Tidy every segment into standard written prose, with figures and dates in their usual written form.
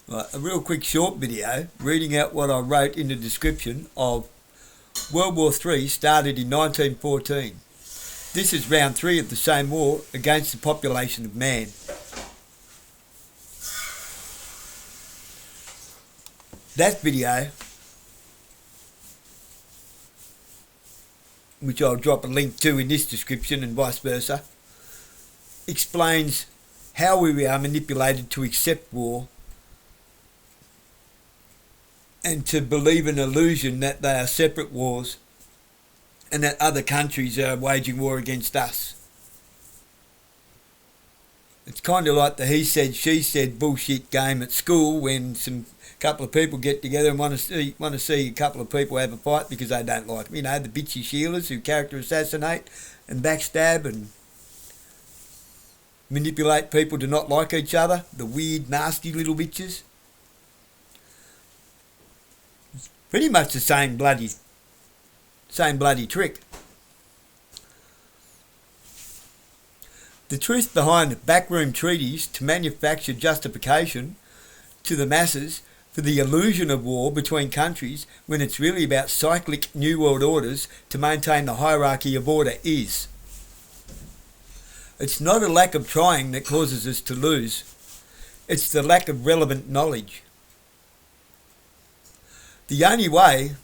Right, a real quick short video reading out what I wrote in the description of World War III started in 1914. This is round 3 of the same war against the population of man. That video, which I'll drop a link to in this description and vice versa, explains how we are manipulated to accept war and to believe an illusion that they are separate wars and that other countries are waging war against us. It's kind of like the he said, she said bullshit game at school when couple of people get together and want to see a couple of people have a fight because they don't like them. You know, the bitchy Sheilas who character assassinate and backstab and manipulate people to not like each other. The weird, nasty little bitches. It's pretty much the same bloody trick. The truth behind backroom treaties to manufacture justification to the masses for the illusion of war between countries when it's really about cyclic New World Orders to maintain the hierarchy of order is. It's not a lack of trying that causes us to lose. It's the lack of relevant knowledge. The only way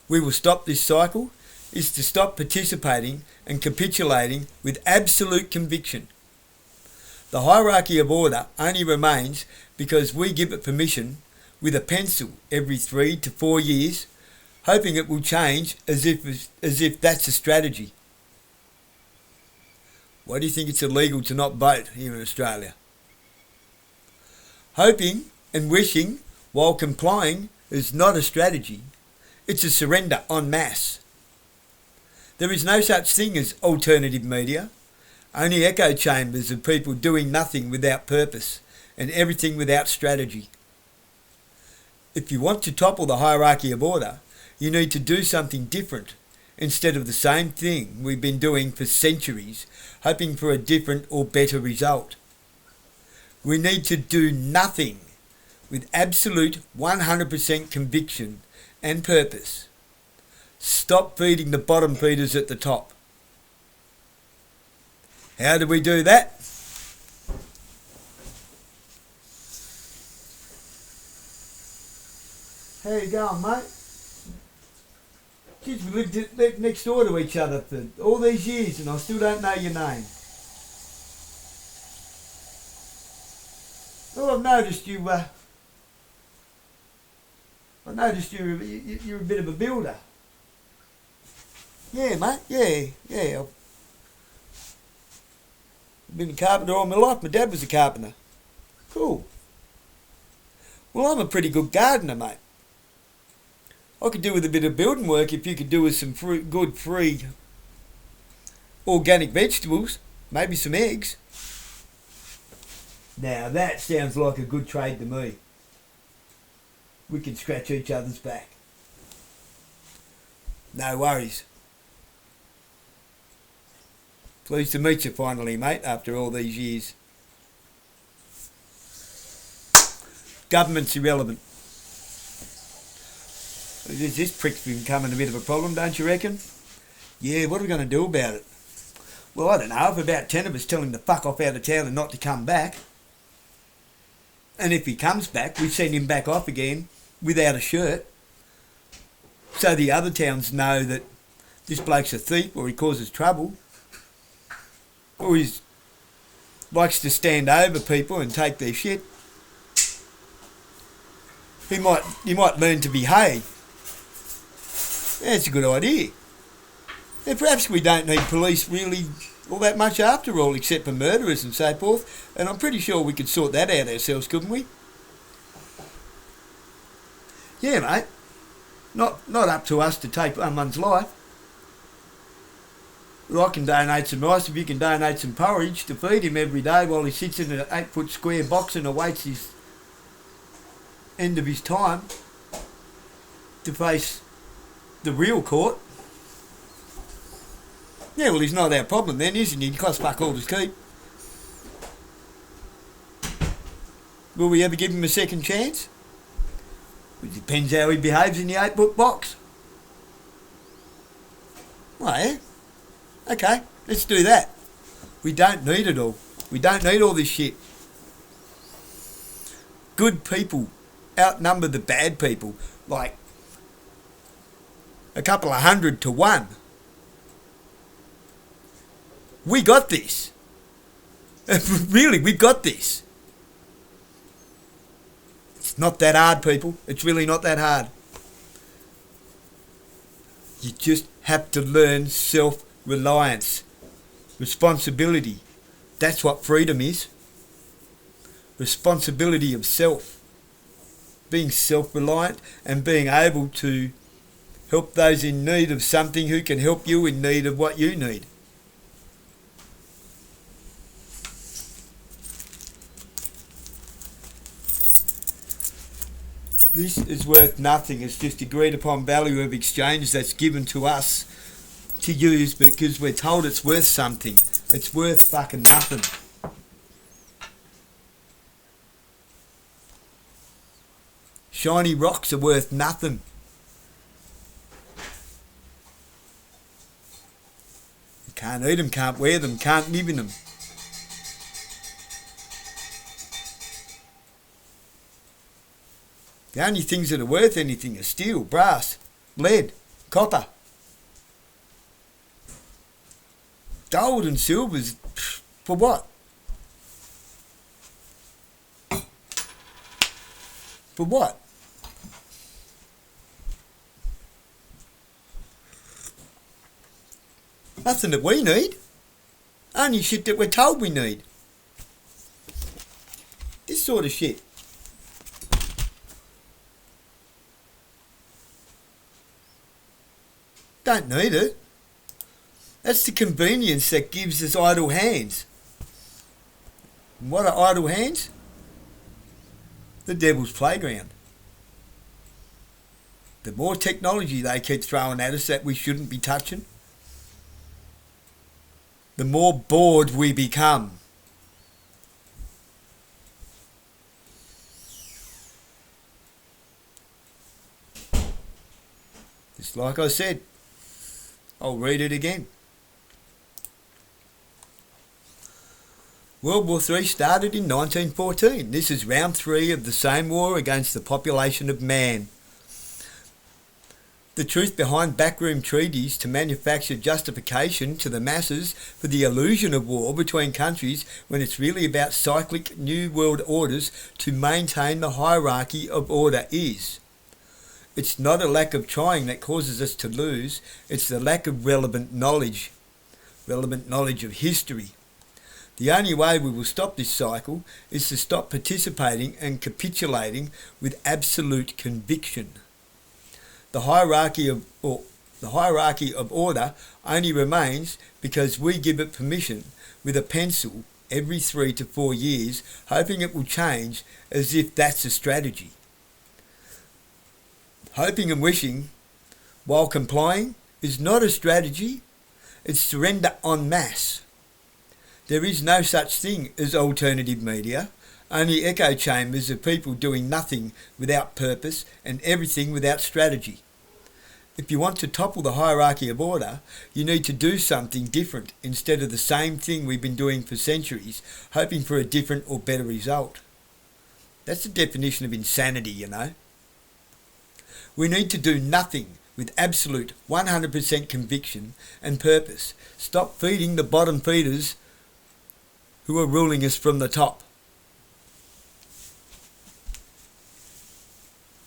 we will stop this cycle is to stop participating and capitulating with absolute conviction. The hierarchy of order only remains because we give it permission with a pencil every 3 to 4 years, hoping it will change as if that's a strategy. Why do you think it's illegal to not vote here in Australia? Hoping and wishing while complying is not a strategy. It's a surrender en masse. There is no such thing as alternative media, only echo chambers of people doing nothing without purpose and everything without strategy. If you want to topple the hierarchy of order, you need to do something different instead of the same thing we've been doing for centuries, hoping for a different or better result. We need to do nothing with absolute 100% conviction and purpose. Stop feeding the bottom feeders at the top. How do we do that? How you going, mate? Geez, we lived next door to each other for all these years and I still don't know your name. Oh, I've noticed you're a bit of a builder. Yeah, mate, yeah. I've been a carpenter all my life. My dad was a carpenter. Cool. Well, I'm a pretty good gardener, mate. I could do with a bit of building work if you could do with some good free organic vegetables, maybe some eggs. Now that sounds like a good trade to me. We can scratch each other's back. No worries. Pleased to meet you finally, mate, after all these years. Government's irrelevant. This prick's becoming a bit of a problem, don't you reckon? Yeah, what are we going to do about it? Well, I don't know. If about 10 of us tell him to fuck off out of town and not to come back. And if he comes back, we send him back off again without a shirt. So the other towns know that this bloke's a thief or he causes trouble. Or he likes to stand over people and take their shit. He might learn to behave. That's a good idea. And perhaps we don't need police really all that much after all, except for murderers and so forth. And I'm pretty sure we could sort that out ourselves, couldn't we? Yeah, mate. Not up to us to take someone's life. I can donate some rice if you can donate some porridge to feed him every day while he sits in an 8-foot square box and awaits his end of his time to face the real court. Yeah, well, he's not our problem then, isn't he? He costs fuck all to keep. Will we ever give him a second chance? It depends how he behaves in the 8-book box. Oh yeah? Okay, let's do that. We don't need it all. We don't need all this shit. Good people outnumber the bad people like a couple of 100 to 1. We got this. Really, we got this. It's not that hard, people. It's really not that hard. You just have to learn self-reliance, responsibility. That's what freedom is. Responsibility of self. Being self-reliant and being able to help those in need of something who can help you in need of what you need. This is worth nothing. It's just agreed upon value of exchange that's given to us to use because we're told it's worth something. It's worth fucking nothing. Shiny rocks are worth nothing. You can't eat them, can't wear them, can't live in them. The only things that are worth anything are steel, brass, lead, copper. Gold and silver's for what? For what? Nothing that we need. Only shit that we're told we need. This sort of shit. Don't need it. That's the convenience that gives us idle hands. And what are idle hands? The devil's playground. The more technology they keep throwing at us that we shouldn't be touching, the more bored we become. Just like I said, I'll read it again. World War III started in 1914. This is round 3 of the same war against the population of man. The truth behind backroom treaties to manufacture justification to the masses for the illusion of war between countries when it's really about cyclic new world orders to maintain the hierarchy of order is. It's not a lack of trying that causes us to lose, it's the lack of relevant knowledge of history. The only way we will stop this cycle is to stop participating and capitulating with absolute conviction. The hierarchy of order only remains because we give it permission with a pencil every 3 to 4 years, hoping it will change as if that's a strategy. Hoping and wishing while complying is not a strategy, it's surrender en masse. There is no such thing as alternative media, only echo chambers of people doing nothing without purpose and everything without strategy. If you want to topple the hierarchy of order, you need to do something different instead of the same thing we've been doing for centuries, hoping for a different or better result. That's the definition of insanity, you know. We need to do nothing with absolute 100% conviction and purpose. Stop feeding the bottom feeders who are ruling us from the top.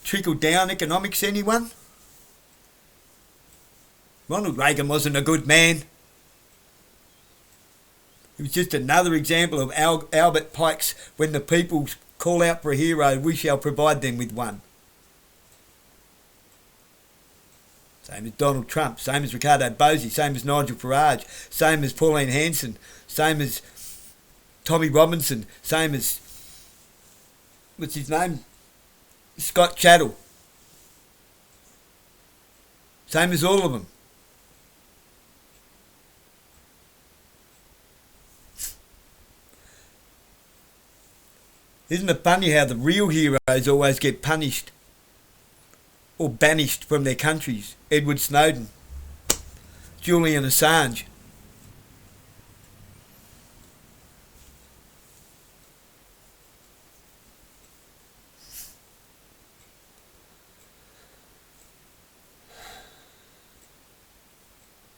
Trickle-down economics, anyone? Ronald Reagan wasn't a good man. It was just another example of Albert Pike's when the people call out for a hero, we shall provide them with one. Same as Donald Trump, same as Ricardo Bosi, same as Nigel Farage, same as Pauline Hanson, same as Tommy Robinson, same as, what's his name? Scott Chattle. Same as all of them. Isn't it funny how the real heroes always get punished or banished from their countries? Edward Snowden, Julian Assange.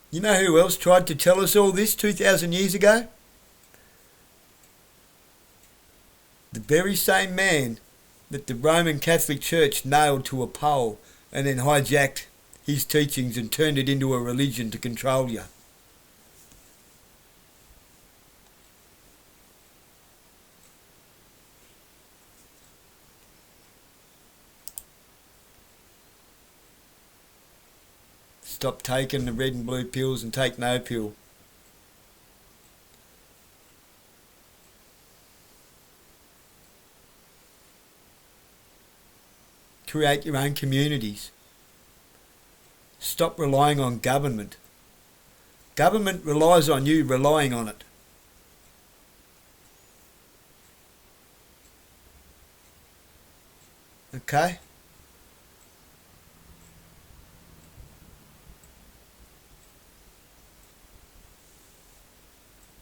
You know who else tried to tell us all this 2,000 years ago? The very same man that the Roman Catholic Church nailed to a pole and then hijacked his teachings and turned it into a religion to control you. Stop taking the red and blue pills and take no pill. Create your own communities. Stop relying on government. Government relies on you relying on it. Okay?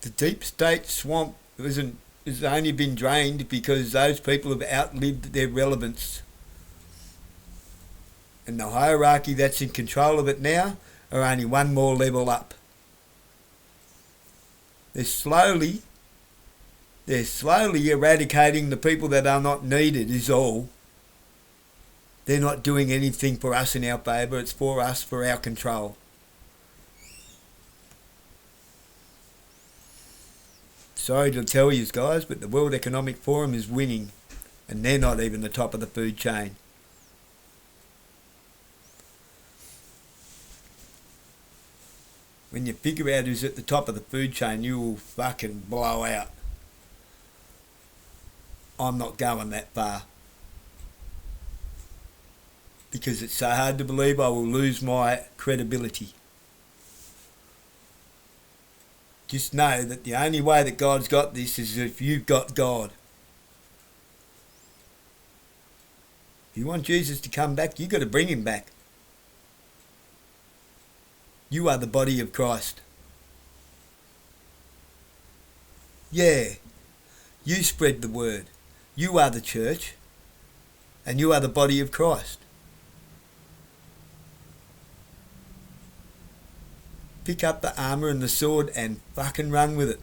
The deep state swamp has only been drained because those people have outlived their relevance. And the hierarchy that's in control of it now are only one more level up. They're slowly eradicating the people that are not needed is all. They're not doing anything for us in our favour, it's for us, for our control. Sorry to tell you guys, but the World Economic Forum is winning, and they're not even the top of the food chain. When you figure out who's at the top of the food chain, you will fucking blow out. I'm not going that far. Because it's so hard to believe I will lose my credibility. Just know that the only way that God's got this is if you've got God. If you want Jesus to come back, you've got to bring him back. You are the body of Christ. Yeah, you spread the word. You are the church, and you are the body of Christ. Pick up the armour and the sword and fucking run with it.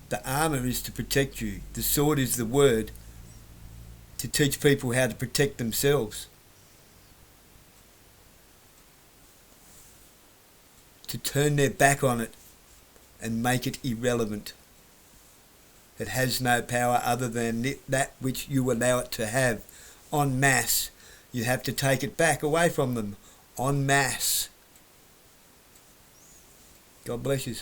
The armour is to protect you. The sword is the word to teach people how to protect themselves. To turn their back on it and make it irrelevant. It has no power other than that which you allow it to have. En masse. You have to take it back away from them. En masse. God bless you.